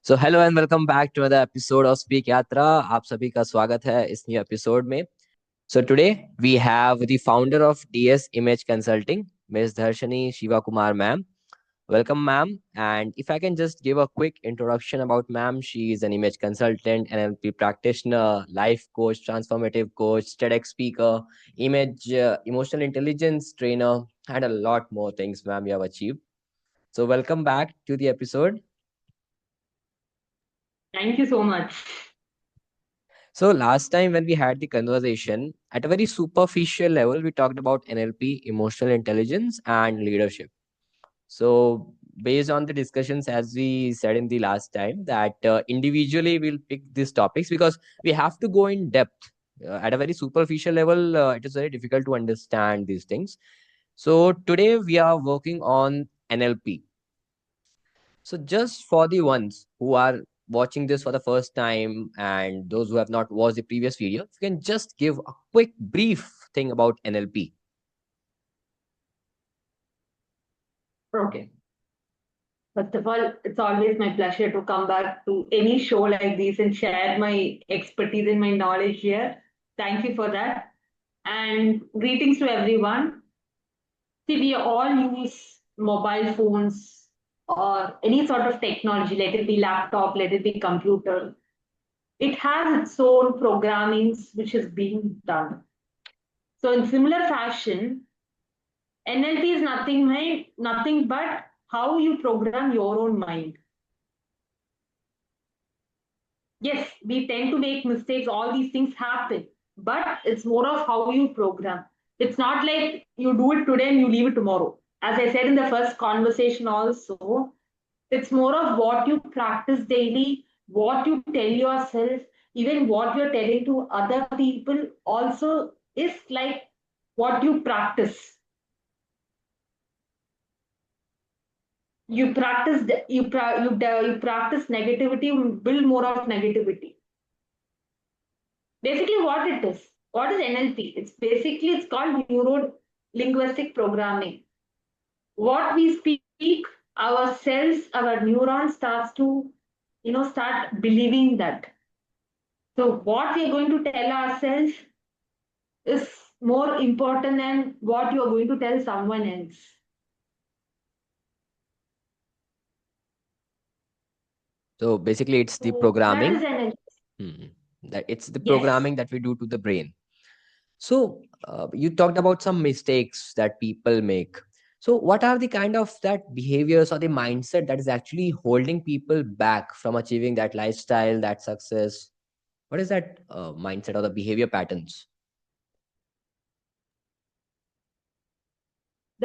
So hello and welcome back to another episode of speak Yatra. आप सभी का स्वागत है इस न्यू एपिसोड में। So today we have the founder of DS image consulting, miss Dharshini Shiva Kumar ma'am. Welcome, ma'am. And if I can just give a quick introduction about ma'am, she is an image consultant, NLP practitioner, life coach, transformative coach, TEDx speaker, image, emotional intelligence trainer, and a lot more things, ma'am, you have achieved. So, welcome back to the episode. Thank you so much. So last time when we had the conversation, at a very superficial level, we talked about NLP, emotional intelligence, and leadership. So based on the discussions, as we said in the last time, that individually we'll pick these topics because we have to go in depth. At a very superficial level, it is very difficult to understand these things. So today we are working on NLP. So just for the ones who are watching this for the first time and those who have not watched the previous video, you can just give a quick brief thing about NLP. Okay. First of all, it's always my pleasure to come back to any show like this and share my expertise and my knowledge here. Thank you for that. And greetings to everyone. See, we all use mobile phones or any sort of technology, let it be laptop, let it be computer. It has its own programmings which is being done. So in similar fashion, NLP is nothing but how you program your own mind. Yes, we tend to make mistakes, all these things happen, but it's more of how you program. It's not like you do it today and you leave it tomorrow. As I said in the first conversation, also, it's more of what you practice daily, what you tell yourself, even what you're telling to other people, also is like what you practice. You practice negativity, you build more of negativity. Basically, what is NLP? It's called neuro linguistic programming. What we speak, our cells, our neurons starts to start believing that. So what we are going to tell ourselves is more important than what you are going to tell someone else. So basically, it's the So that is programming. NLP. Hmm. That it's the Yes. programming that we do to the brain. So you talked about some mistakes that people make. So what are the kind of that behaviors or the mindset that is actually holding people back from achieving that lifestyle, that success? What is that mindset or the behavior patterns?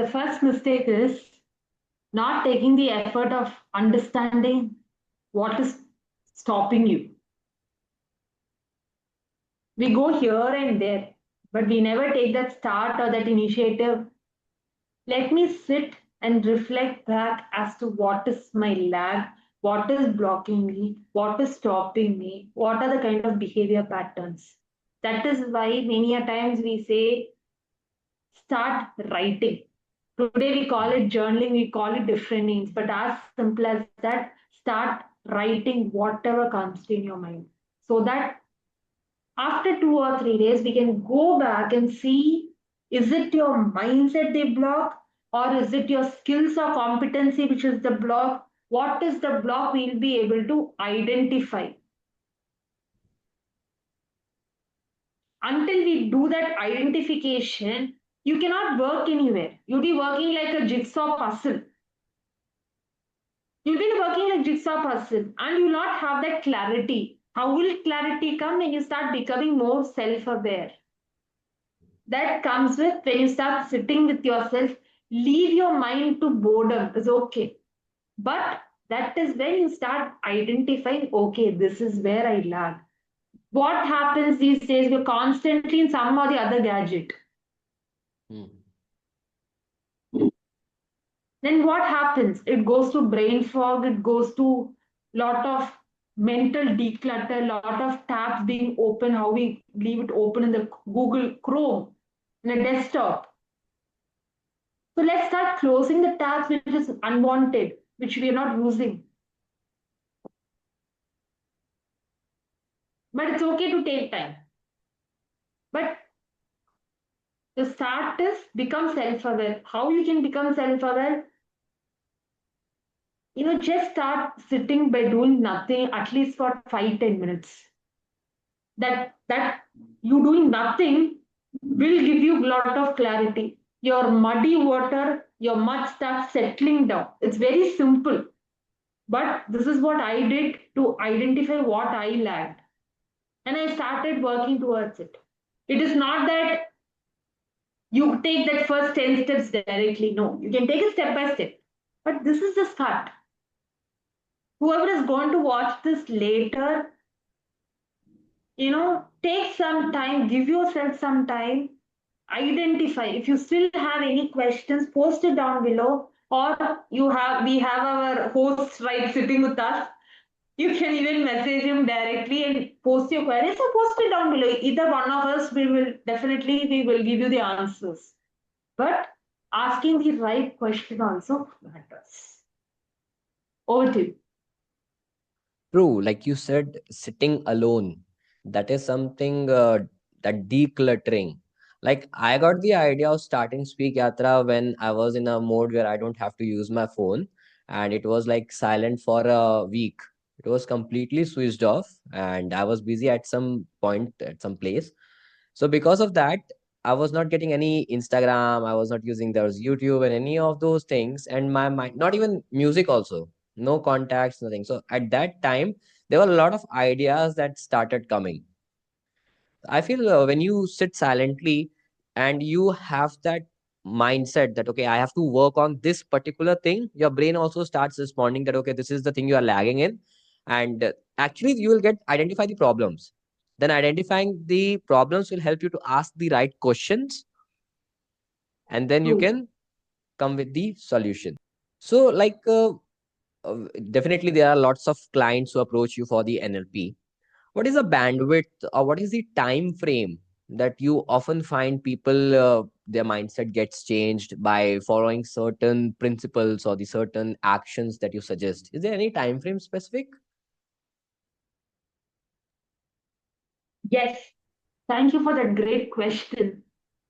The first mistake is not taking the effort of understanding what is stopping you. We go here and there, but we never take that start or that initiative. Let me sit and reflect back as to what is my lag, what is blocking me, what is stopping me, what are the kind of behavior patterns. That is why many a times we say start writing. Today we call it journaling, we call it different names, but as simple as that, start writing whatever comes in your mind. So that after 2 or 3 days, we can go back and see, is it your mindset they block, or is it your skills or competency which is the block? What is the block we'll be able to identify? Until we do that identification, you cannot work anywhere. You'll be working like a jigsaw puzzle. You'll be working like jigsaw puzzle and you'll not have that clarity. How will clarity come when you start becoming more self-aware? That comes with when you start sitting with yourself, leave your mind to boredom is okay. But that is when you start identifying, okay, this is where I lag. What happens these days? We're constantly in some or the other gadget. Hmm. Then what happens? It goes to brain fog, it goes to lot of mental declutter, lot of tabs being open, how we leave it open in the Google Chrome, in a desktop. So let's start closing the tabs which is unwanted, which we are not using. But it's okay to take time. But the start is become self-aware. How you can become self-aware? Just start sitting by doing nothing at least for 5-10 minutes. That you doing nothing will give you a lot of clarity. Your muddy water, your mud starts settling down. It's very simple. But this is what I did to identify what I lacked. And I started working towards it. It is not that you take that first 10 steps directly. No, you can take it step by step. But this is the start. Whoever is going to watch this later, take some time, give yourself some time, identify. If you still have any questions, post it down below. Or we have our host right sitting with us. You can even message him directly and post your queries or post it down below. Either one of us, we will give you the answers. But asking the right question also matters. Over to you. True, like you said, sitting alone, that is something that decluttering. Like I got the idea of starting Speak Yatra when I was in a mode where I don't have to use my phone, and it was like silent for a week. It was completely switched off, and I was busy at some point at some place. So because of that, I was not getting any Instagram, I was not using those YouTube and any of those things, and my mind, not even music also, no contacts, nothing. So at that time, there were a lot of ideas that started coming. I feel when you sit silently and you have that mindset that, okay, I have to work on this particular thing, your brain also starts responding that, okay, this is the thing you are lagging in. And actually, you will get identify the problems. Then identifying the problems will help you to ask the right questions, and then you True. can come with the solution. So, definitely, there are lots of clients who approach you for the NLP. What is the bandwidth or what is the time frame that you often find people their mindset gets changed by following certain principles or the certain actions that you suggest? Is there any time frame specific? Yes. Thank you for that great question.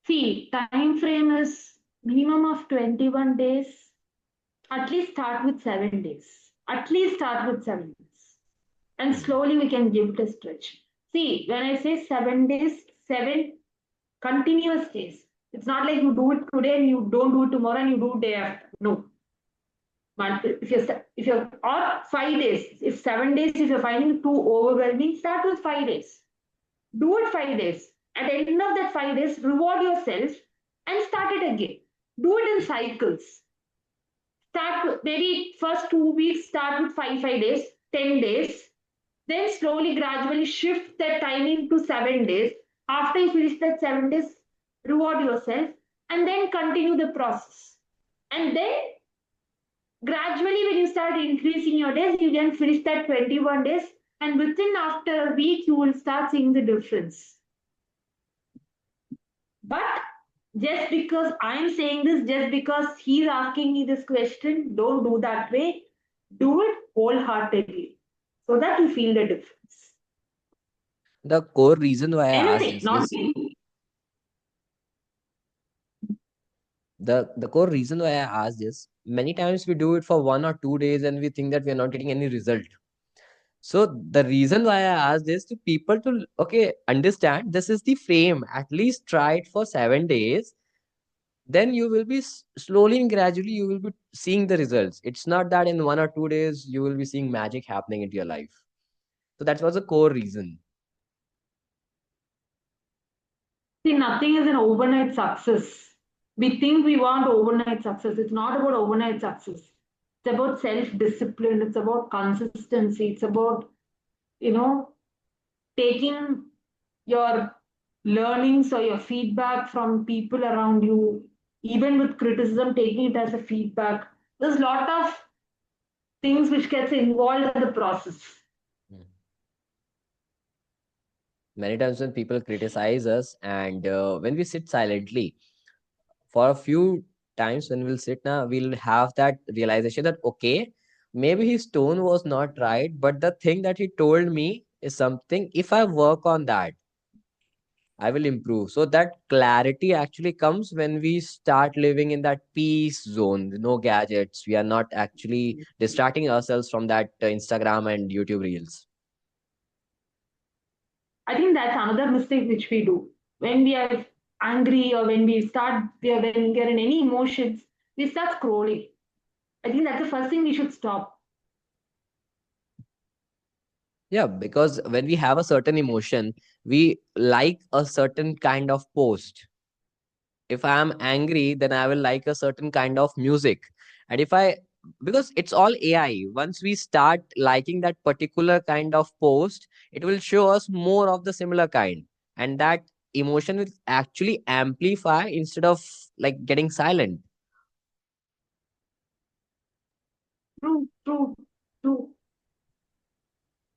See, time frame is minimum of 21 days. At least start with 7 days. At least start with 7 days. And Hmm. slowly we can give it a stretch. See, when I say 7 days, 7 continuous days. It's not like you do it today and you don't do it tomorrow and you do it day after. No. If you're or 5 days, if 7 days, if you're finding too overwhelming, start with 5 days. Do it 5 days. At the end of that 5 days, reward yourself and start it again. Do it in cycles. Start maybe first 2 weeks, start with 5 days, 10 days. Then slowly, gradually shift that timing to 7 days. After you finish that 7 days, reward yourself and then continue the process. And then gradually, when you start increasing your days, you can finish that 21 days. And within after a week, you will start seeing the difference. But just because I'm saying this, just because he's asking me this question, don't do that way. Do it wholeheartedly so that you feel the difference. The core reason why I asked Anything, this not is the core reason why I asked this. Many times we do it for 1 or 2 days and we think that we are not getting any result. So the reason why I asked this to people to, okay, understand this is the frame. At least try it for 7 days. Then you will be slowly and gradually you will be seeing the results. It's not that in 1 or 2 days you will be seeing magic happening into your life. So that was the core reason. see, nothing is an overnight success. We think we want overnight success. It's not about overnight success. It's about self discipline. It's about consistency. It's about, you know, taking your learnings or your feedback from people around you, even with criticism, taking it as a feedback. There's a lot of things which gets involved in the process. Mm. Many times when people criticize us and when we sit silently for a few times, when we'll sit now, we'll have that realization that, okay, maybe his tone was not right, but the thing that he told me is something, if I work on that, I will improve. So that clarity actually comes when we start living in that peace zone, no gadgets. We are not actually distracting ourselves from that Instagram and YouTube reels. I think that's another mistake which we do. When we are angry or when when we are in any emotions, we start scrolling. I think that's the first thing we should stop. Yeah, because when we have a certain emotion, we like a certain kind of post. If I am angry, then I will like a certain kind of music. And if I, because it's all AI, once we start liking that particular kind of post, it will show us more of the similar kind. And that emotion will actually amplify instead of like getting silent. True, true, true.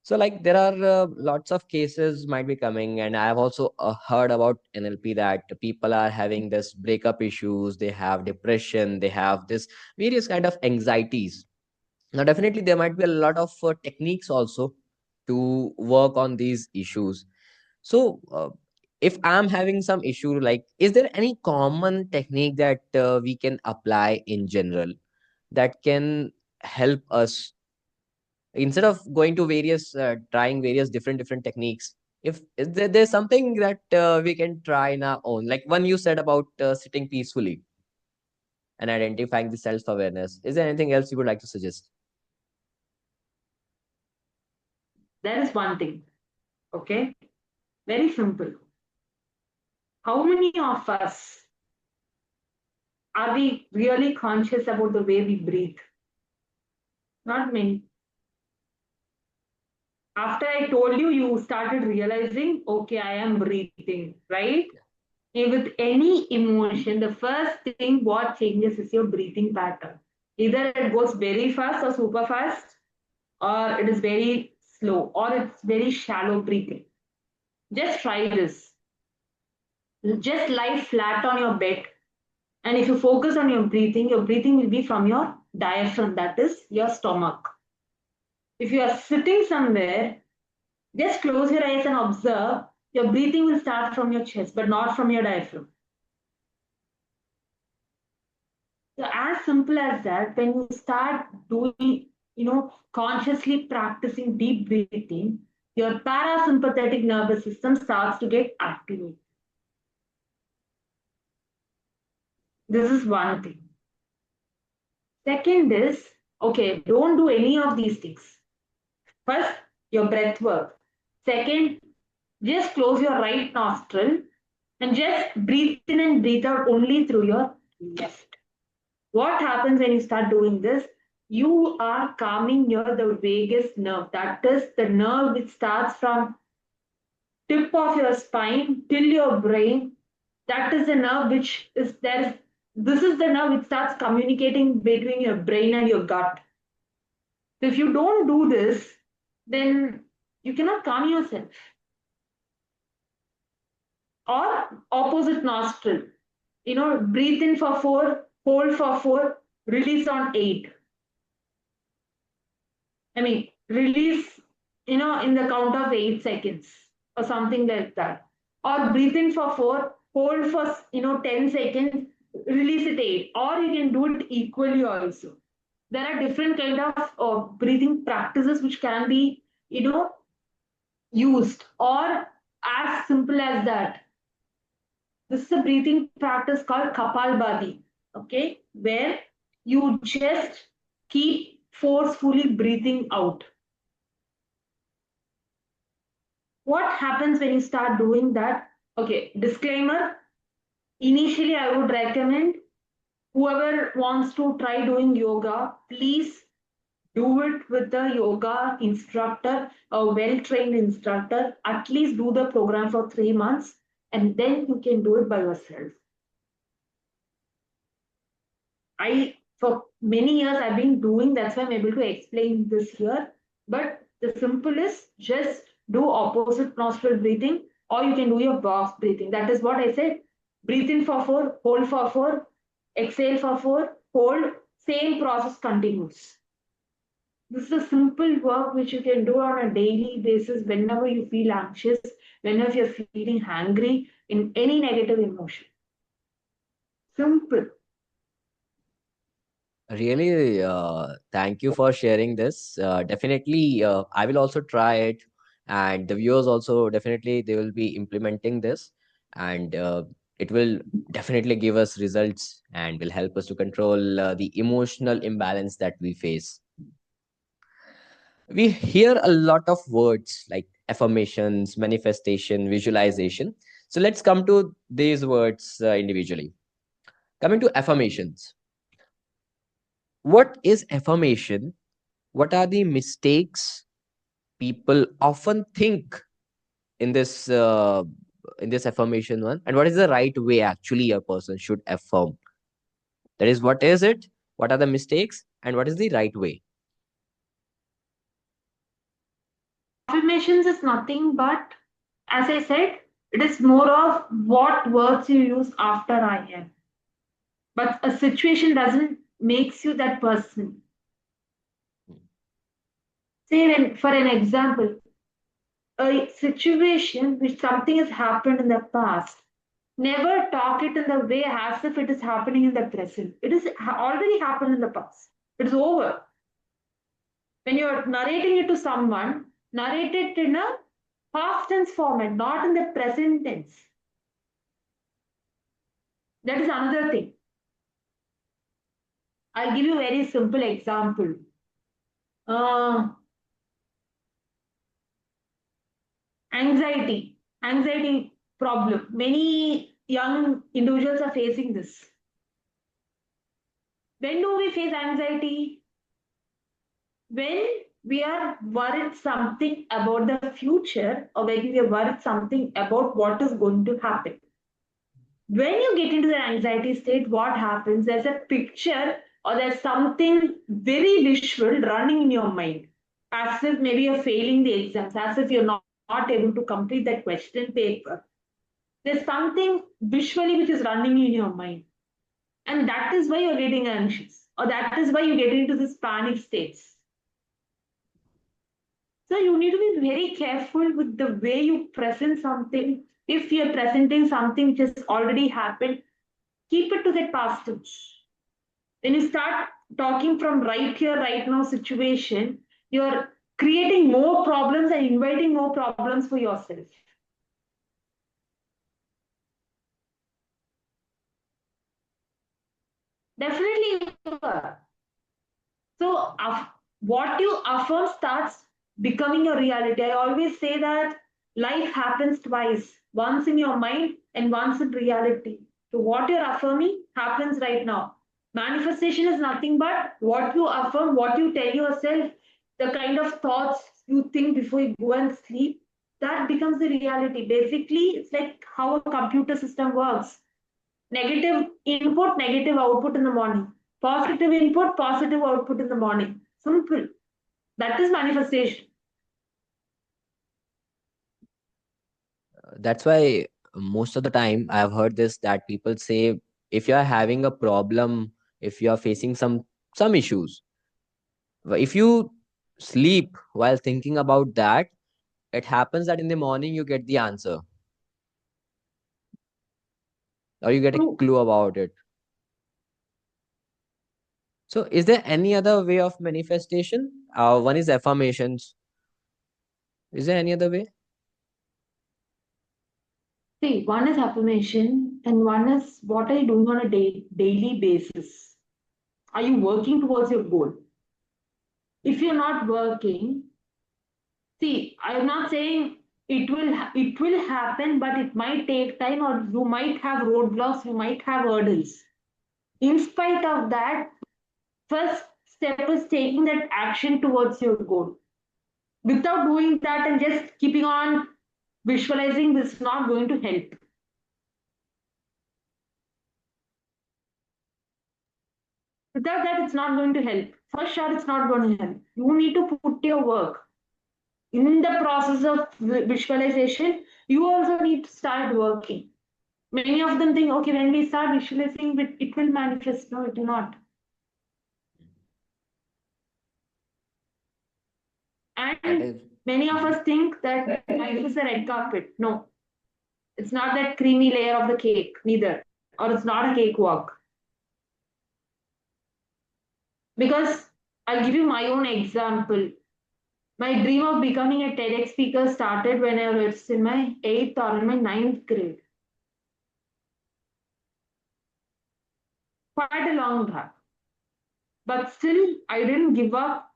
So, like, there are lots of cases might be coming, and I have also heard about NLP that people are having this breakup issues, they have depression, they have this various kind of anxieties. Now, definitely, there might be a lot of techniques also to work on these issues. So, if I'm having some issue, like, is there any common technique that we can apply in general that can help us instead of going to various trying various different techniques? If is there's something that we can try in our own, like one you said about sitting peacefully and identifying the self awareness, is there anything else you would like to suggest? That is one thing. Okay. Very simple. How many of us are we really conscious about the way we breathe? Not many. After I told you, you started realizing, okay, I am breathing, right? And with any emotion, the first thing what changes is your breathing pattern. Either it goes very fast or super fast, or it is very slow, or it's very shallow breathing. Just try this. Just lie flat on your bed. And if you focus on your breathing will be from your diaphragm, that is your stomach. If you are sitting somewhere, just close your eyes and observe. Your breathing will start from your chest, but not from your diaphragm. So as simple as that, when you start doing, consciously practicing deep breathing, your parasympathetic nervous system starts to get activated. This is one thing. Second is, okay, don't do any of these things. First, your breath work. Second, just close your right nostril and just breathe in and breathe out only through your left. What happens when you start doing this? You are calming your the vagus nerve. That is the nerve which starts from tip of your spine till your brain. That is the nerve which is there. This is the nerve which starts communicating between your brain and your gut. So if you don't do this, then you cannot calm yourself. Or opposite nostril. Breathe in for 4, hold for 4, release on 8. I mean, release, in the count of 8 seconds or something like that. Or breathe in for 4, hold for, 10 seconds, release it 8. Or you can do it equally also. There are different kind of breathing practices which can be, used. Or as simple as that. This is a breathing practice called Kapalbhati, okay, where you just keep forcefully breathing out. What happens when you start doing that? Okay, disclaimer. Initially, I would recommend whoever wants to try doing yoga, please do it with a yoga instructor, a well trained instructor. At least do the program for 3 months and then you can do it by yourself. I for many years I've been doing, that's why I'm able to explain this here. But the simple is just do opposite nostril breathing, or you can do your box breathing. That is what I said. Breathe in for 4, hold for 4, exhale for 4, hold. Same process continues. This is a simple work which you can do on a daily basis whenever you feel anxious, whenever you're feeling hungry, in any negative emotion. Simple. Really, thank you for sharing this. Definitely, I will also try it, and the viewers also definitely they will be implementing this, and it will definitely give us results and will help us to control the emotional imbalance that we face. We hear a lot of words like affirmations, manifestation, visualization. So let's come to these words individually. Coming to affirmations, what is affirmation? What are the mistakes people often think in this affirmation one, and what is the right way actually a person should affirm? That is, what is it? What are the mistakes, and what is the right way? Affirmations is nothing but, as I said, it is more of what words you use after I am. But a situation doesn't makes you that person. Say, for an example, a situation which something has happened in the past. Never talk it in the way as if it is happening in the present. It is already happened in the past. It is over. When you're narrating it to someone, narrate it in a past tense format, not in the present tense. That is another thing. I'll give you a very simple example. Uh, anxiety problem. Many young individuals are facing this. When do we face anxiety? When we are worried something about the future, or when we are worried something about what is going to happen. When you get into the anxiety state, what happens? There's a picture or there's something very visual running in your mind, as if maybe you're failing the exams, as if you're not able to complete that question paper. There's something visually which is running in your mind. And that is why you're getting anxious, or that is why you get into this panic states. So you need to be very careful with the way you present something. If you're presenting something which has already happened, keep it to the past tense. When you start talking from right here, right now situation, you're creating more problems and inviting more problems for yourself. Definitely you are. So, what you affirm starts becoming a reality. I always say that life happens twice, once in your mind and once in reality. So, what you're affirming happens right now. Manifestation is nothing but what you affirm, what you tell yourself, the kind of thoughts you think before you go and sleep. That becomes the reality. Basically, it's like how a computer system works. Negative input, negative output in the morning. Positive input, positive output in the morning. Simple. That is manifestation. That's why most of the time I've heard this, that people say if you are having a problem, if you are facing some issues, if you sleep while thinking about that, it happens that in the morning you get the answer, or you get a True. clue about it. So is there any other way of manifestation? One is affirmations. Is there any other way? See, one is affirmation and one is what are you doing on a daily basis? Are you working towards your goal? If you're not working, see, I'm not saying it will happen, but it might take time, or you might have roadblocks, you might have hurdles. In spite of that, first step is taking that action towards your goal. Without doing that and just keeping on visualizing, this is not going to help. Without that, it's not going to help. For sure, it's not going to help. You need to put your work. In the process of visualization, you also need to start working. Many of them think, okay, when we start visualizing, it will manifest. No, it will not. That And is. many of Mhm. us think that life is a red carpet. No, it's not that creamy layer of the cake, neither. Or it's not a cakewalk. Because I'll give you my own example. My dream of becoming a TEDx speaker started when I was in my eighth or in my ninth grade. Quite a long back. But still, I didn't give up.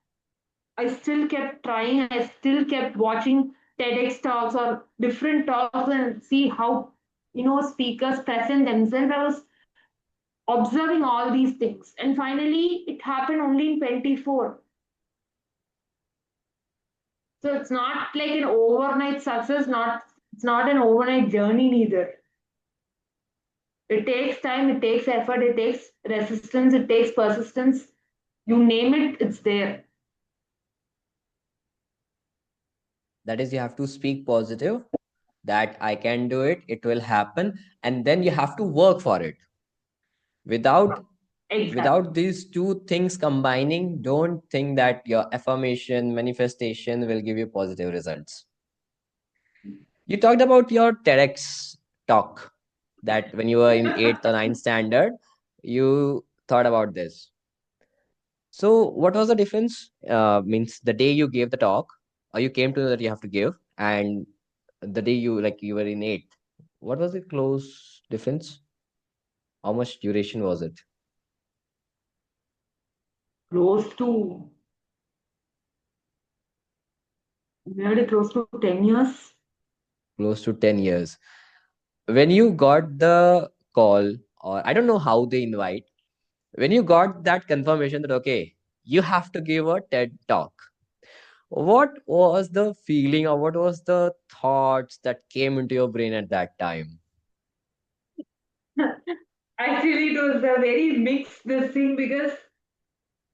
I still kept trying. I still kept watching TEDx talks or different talks and see how speakers present themselves. I was observing all these things, and finally, it happened only in 24. So it's not like an overnight success. Not It's not an overnight journey neither. It takes time. It takes effort. It takes resistance. It takes persistence. You name it, it's there. That is, you have to speak positive that I can do it, it will happen, and then you have to work for it. Without Exactly. without these two things combining, don't think that your affirmation manifestation will give you positive results. You talked about your TEDx talk, that when you were in 8th or ninth standard, you thought about this. So what was the difference? Means the day you gave the talk, or you came to know that you have to give, and the day you were in 8th, what was the close difference? How much duration was it? Close to Maybe close to 10 years. Close to 10 years. When you got the call, or I don't know how they invite, when you got that confirmation that, okay, you have to give a TED talk, what was the feeling or what was the thoughts that came into your brain at that time? Actually, it was a very mixed this thing because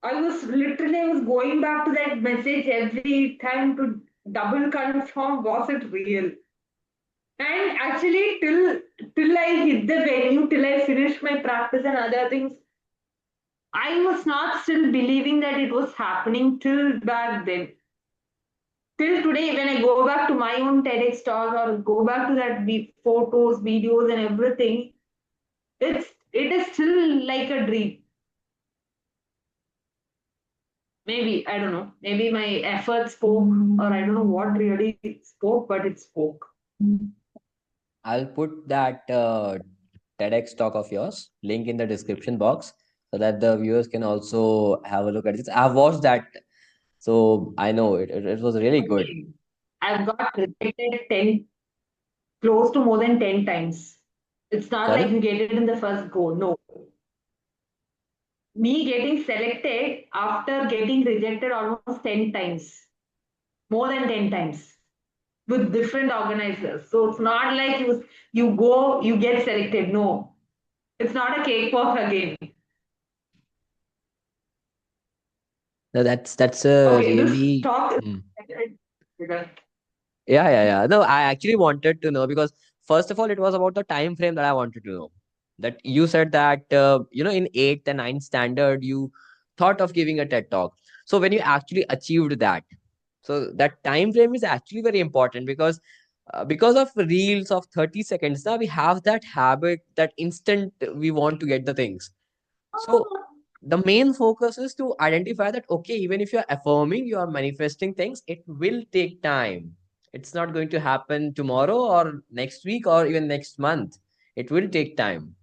I was going back to that message every time to double confirm was it real. And actually, till I hit the venue, till I finished my practice and other things, I was not still believing that it was happening till back then. Till today, when I go back to my own TEDx talk or go back to that photos, videos, and everything, it is still like a dream. Maybe I don't know. Maybe my effort spoke, or I don't know what really spoke, but it spoke. I'll put that TEDx talk of yours link in the description box so that the viewers can also have a look at it. I've watched that, so I know it was really good. I've got rejected 10, close to more than 10 times. It's not like Sorry? you get it in the first go. No, me getting selected after getting rejected almost 10 times, more than 10 times with different organizers. So it's not like you go, you get selected. No, it's not a cakewalk again. No, that's a Okay, this really. talk Hmm. is Yeah, yeah, yeah. No, I actually wanted to know because first of all, it was about the time frame that I wanted to know. That you said that in 8th and ninth standard, you thought of giving a TED talk. So when you actually achieved that, so that time frame is actually very important because of reels of 30 seconds, now we have that habit that instant we want to get the things. So the main focus is to identify that, okay, even if you're affirming, you are manifesting things, it will take time. It's not going to happen tomorrow or next week or even next month. It will take time.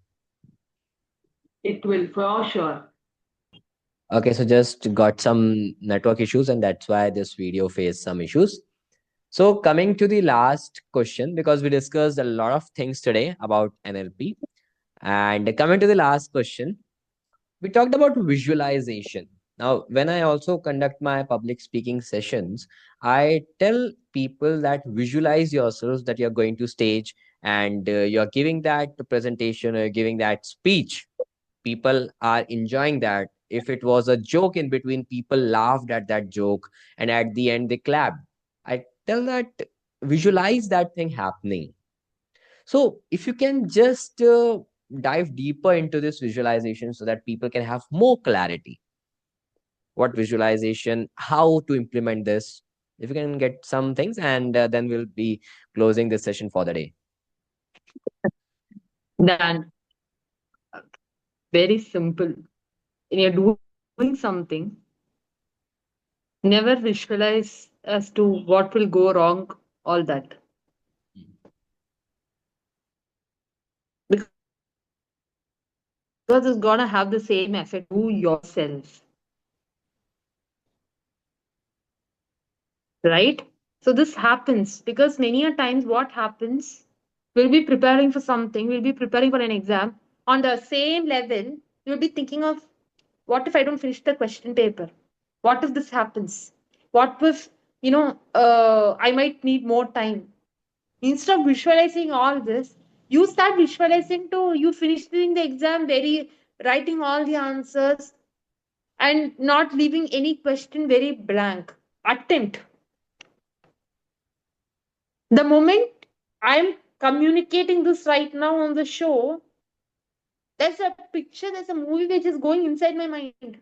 it will for sure. Okay, so just got some network issues, and that's why this video faced some issues. So, coming to the last question, because we discussed a lot of things today about NLP, and coming to the last question, we talked about visualization. Now, when I also conduct my public speaking sessions, I tell people that visualize yourselves that you're going to stage and you're giving that presentation or giving that speech. People are enjoying that. If it was a joke in between, people laughed at that joke, and at the end, they clapped. I tell that visualize that thing happening. So, if you can just dive deeper into this visualization so that people can have more clarity, what visualization, how to implement this. If you can get some things, and then we'll be closing this session for the day. Dan, very simple. When you're doing something, never visualize as to what will go wrong, all that. Because it's gonna have the same effect on you yourself. Right? So this happens because many a times what happens, we'll be preparing for something, we'll be preparing for an exam. On the same level, you'll be thinking of, what if I don't finish the question paper? What if this happens? What if, I might need more time? Instead of visualizing all this, you start visualizing to you finishing the exam very, writing all the answers and not leaving any question very blank. Attempt. The moment I'm communicating this right now on the show, there's a picture, there's a movie which is going inside my mind.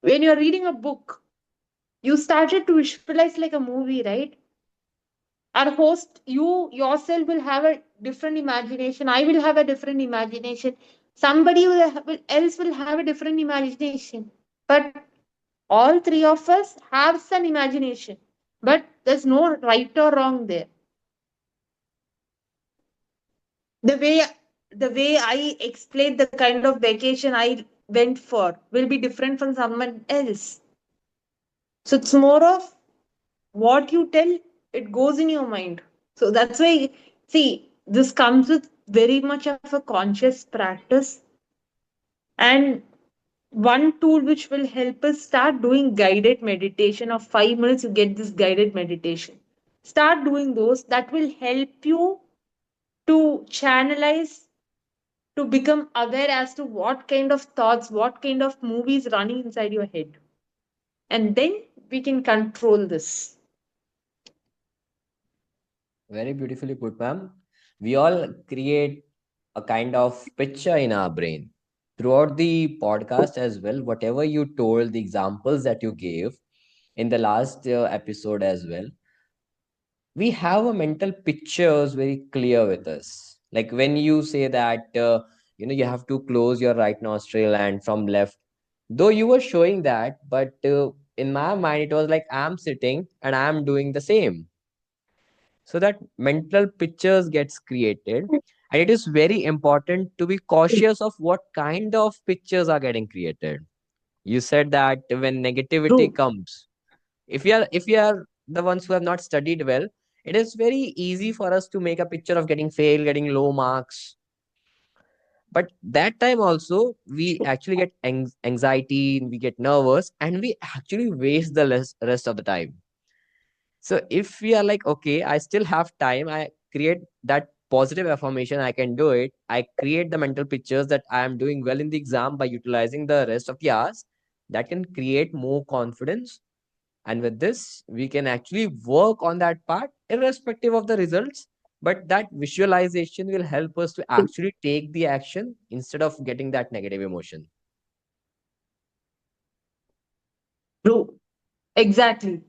When you're reading a book, you started to visualize like a movie, right? Our host, you yourself will have a different imagination. I will have a different imagination. Somebody else will have a different imagination. But all three of us have some imagination. But there's no right or wrong there. the way the way I explain the kind of vacation I went for will be different from someone else. So it's more of what you tell, it goes in your mind. So that's why, see, this comes with very much of a conscious practice. And one tool which will help us, start doing guided meditation of 5 minutes. You get this guided meditation. Start doing those. That will help you to channelize, to become aware as to what kind of thoughts, what kind of movies running inside your head. And then we can control this. Very beautifully put, ma'am. We all create a kind of picture in our brain. Throughout the podcast as well, whatever you told, the examples that you gave in the last episode as well, we have a mental pictures very clear with us. Like when you say that, you have to close your right nostril and from left, though you were showing that, but in my mind, it was like I'm sitting and I'm doing the same. So that mental pictures gets created, and it is very important to be cautious of what kind of pictures are getting created. You said that when negativity True. comes, if we are the ones who have not studied well, it is very easy for us to make a picture of getting fail, getting low marks. But that time also we actually get anxiety, we get nervous, and we actually waste the rest of the time. So if we are like, okay, I still have time, I create that positive affirmation, I can do it. I create the mental pictures that I am doing well in the exam by utilizing the rest of the hours. That can create more confidence. And with this, we can actually work on that part irrespective of the results. But that visualization will help us to actually take the action instead of getting that negative emotion. True. Exactly.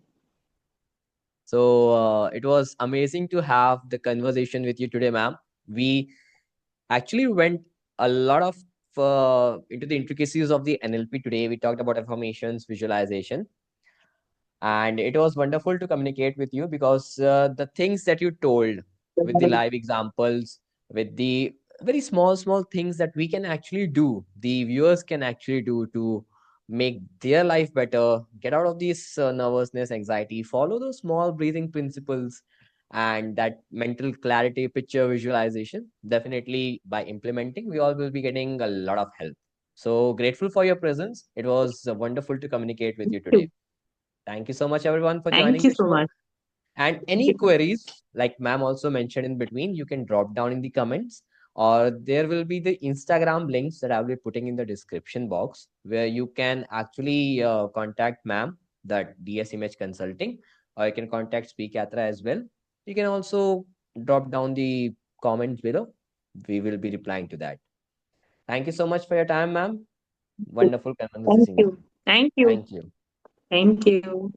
So it was amazing to have the conversation with you today, ma'am. We actually went a lot of into the intricacies of the NLP today. We talked about affirmations, visualization, and it was wonderful to communicate with you because the things that you told with the live examples, with the very small things that we can actually do, the viewers can actually do to make their life better, get out of this nervousness, anxiety, follow those small breathing principles and that mental clarity, picture visualization. Definitely by implementing, we all will be getting a lot of help. So grateful for your presence. It was wonderful to communicate with you today. True. Thank you so much, everyone, for Thank joining you the so show. much. And any queries, like ma'am also mentioned in between, you can drop down in the comments, or there will be the Instagram links that I'll be putting in the description box where you can actually contact ma'am, that DS Image Consulting, or you can contact Speak Yatra as well. You can also drop down the comments below. We will be replying to that. Thank you so much for your time, ma'am. Wonderful Thank conversation with you. you. Thank you. Thank you. Thank you.